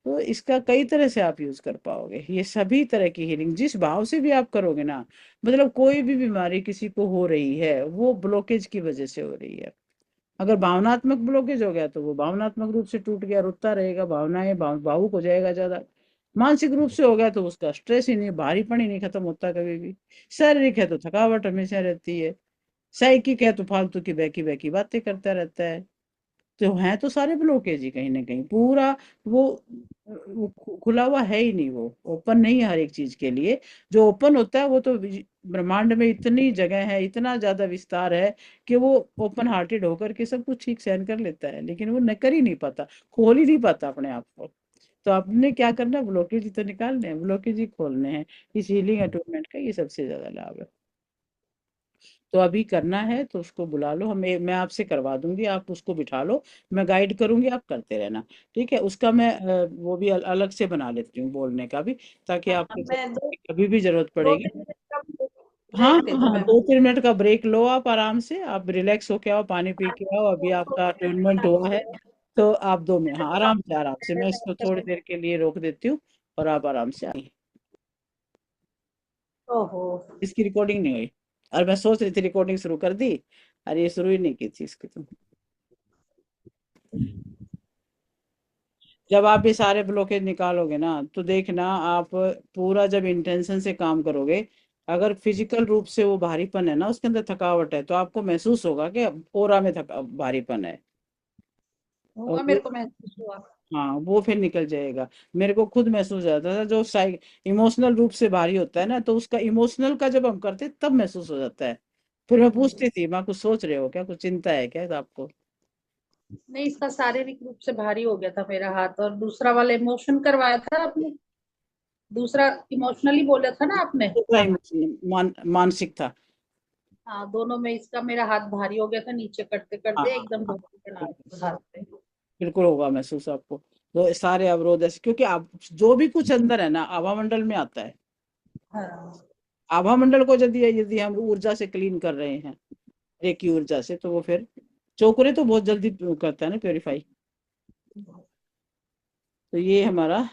तो इसका कई तरह से आप यूज कर पाओगे, ये सभी तरह की हीलिंग जिस भाव से भी आप करोगे ना, मतलब कोई भी बीमारी किसी को हो रही है वो ब्लॉकेज की वजह से हो रही है। अगर भावनात्मक ब्लॉकेज हो गया तो वो भावनात्मक रूप से टूट गया, रोता रहेगा, भावनाएं भावुक हो जाएगा ज्यादा। मानसिक रूप से हो गया तो उसका स्ट्रेस ही नहीं, भारीपन ही नहीं खत्म होता कभी भी। शारीरिक है तो थकावट हमेशा रहती है। साइकिक है तो फालतू की बहकी बहकी बातें करता रहता है। तो हैं तो सारे ब्लॉकेज ही कहीं ना कहीं पूरा, वो खुला हुआ है ही नहीं, वो ओपन नहीं है हर एक चीज के लिए। जो ओपन होता है वो तो ब्रह्मांड में इतनी जगह है, इतना ज्यादा विस्तार है कि वो ओपन हार्टेड होकर के सब कुछ ठीक सहन कर लेता है, लेकिन वो न कर ही नहीं पाता, खोल ही नहीं पाता अपने आप को। तो आपने क्या करना है, ब्लॉकेज ही तो निकालने हैं, ब्लॉकेज ही खोलने हैं। इस हीलिंग अटूनमेंट का ये सबसे ज्यादा लाभ है। तो अभी करना है तो उसको बुला लो, मैं आपसे करवा दूंगी, आप उसको बिठा लो, मैं गाइड करूंगी, आप करते रहना। ठीक है, उसका मैं वो भी अलग से बना लेती हूँ बोलने का भी, ताकि हाँ, आपको मैं कभी भी जरूरत दो पड़ेगी। तीन मिनट का हाँ ब्रेक दे हाँ दो हाँ, मैं। 2-3 मिनट का ब्रेक लो, आप आराम से आप रिलैक्स होके आओ, पानी पी के आओ, अभी आपका अटेनमेंट हुआ है। तो आप 2 मिनट, हाँ आराम से मैं इसको थोड़ी देर के लिए रोक देती हूँ, और आप आराम से आइए। ओहो। इसकी रिकॉर्डिंग नहीं हुई, और मैं सोच रही थी रिकॉर्डिंग शुरू कर दी, अरे ये शुरू ही नहीं की थी इसकी तो। जब आप ये सारे ब्लॉकेज निकालोगे ना, तो देखना आप पूरा जब इंटेंशन से काम करोगे, अगर फिजिकल रूप से वो भारीपन है ना, उसके अंदर थकावट है, तो आपको महसूस होगा कि ओरा में थका भारीपन है। और हुआ, वो, मेरे को महसूस हुआ। हाँ वो फिर निकल जाएगा। मेरे को खुद महसूस हो जाता था, जो इमोशनल रूप से भारी होता है ना, तो उसका इमोशनल का जब हम करते हैं, तब महसूस हो जाता है। फिर मैं पूछती थी, माँ कुछ सोच रहे हो क्या, कुछ चिंता है क्या आपको। नहीं, इसका शारीरिक रूप से भारी हो गया था मेरा हाथ, और दूसरा वाला इमोशन करवाया था आपने, दूसरा इमोशनली बोला था ना आपने। दूसरा मानसिक था। हाँ, दोनों में इसका मेरा हाथ भारी हो गया था, नीचे करते हाँ करते हाँ एकदम हाँ, धोखे चढ़ा बिल्कुल हाथ पे। बिल्कुल होगा महसूस आपको। तो सारे अवरोध ऐसे, क्योंकि आप जो भी कुछ अंदर है ना आभा मंडल में आता है। हाँ। आभा मंडल को यदि यदि हम ऊर्जा से क्लीन कर रहे हैं, एक की ऊर्जा से, तो वो फिर चोकरे तो बहुत जल्दी करता है ना प्योरीफाई। तो ये हमारा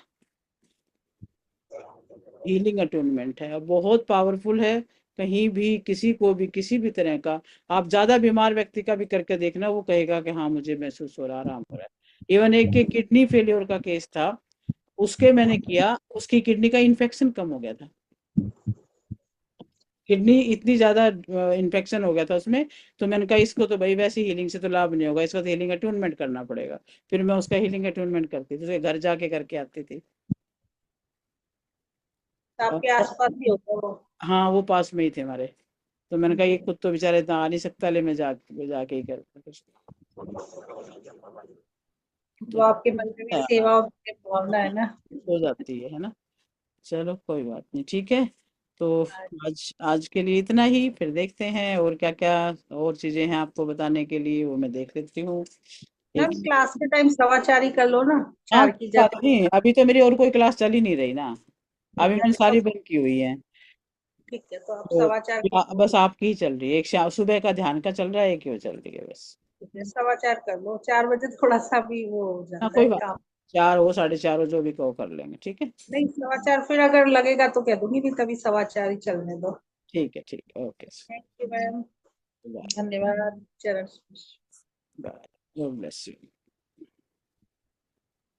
हीलिंग अटूनमेंट है, और बहुत पावरफुल है। कहीं भी किसी को भी किसी भी तरह का, आप ज्यादा बीमार व्यक्ति का भी करके देखना, वो कहेगा कि हाँ मुझे महसूस हो रहा, आराम हो रहा है। इवन एक के किडनी फेलियर का केस था, उसके मैंने किया, उसकी किडनी का इन्फेक्शन कम हो गया था। किडनी इतनी ज्यादा इन्फेक्शन हो गया था उसमें, तो मैंने कहा इसको तो भाई वैसे हीलिंग से तो लाभ नहीं होगा, इसको तो हीलिंग अट्यूनमेंट करना पड़ेगा। फिर मैं उसका हीलिंग अट्यूनमेंट करती थी, उसके घर जाके करके आती थी। तो आपके आसपास ही होगा वो। हाँ, वो पास में ही थे हमारे। तो मैंने कहा ये खुद तो बेचारे इतना आ नहीं सकता, ले मैं जाके ही करता कुछ। वो तो आपके मन में भी हाँ, सेवा और भावना है ना। हो जाती है ना। चलो कोई बात नहीं, ठीक है। तो आज आज के लिए इतना ही, फिर देखते हैं और क्या क्या और चीजें हैं आपको बताने के लिए, वो मैं देख लेती हूँ। मैम एक, क्लास के टाइम 4:15 ही कर लो ना, हाँ 4 की जगह। नहीं, अभी तो मेरी और कोई क्लास चल ही नहीं रही ना, अभी ठीक है मैंने तो सारी बंद की हुई है। ठीक है, तो आप तो 4:15 कर लो। बस आपकी ही चल रही है, एक शाम सुबह का ध्यान का चल रहा है, एक ही वो चल रही है बस। ठीक है, 4:15 कर लो, 4 बजे थोड़ा सा भी वो हो हाँ जाता कोई है बात काम। नहीं, 4 हो 4:30 हो, जो भी कहो कर लेंगे, ठीक है। नहीं 4:15 फिर अगर लगेगा तो कह दूंगी, नहीं तभी 4:15 ही चलने दो। ठीक है, ठीक है, okay. Thank you ma'am. Bye. धन्यवाद Charan. Bye. God bless you.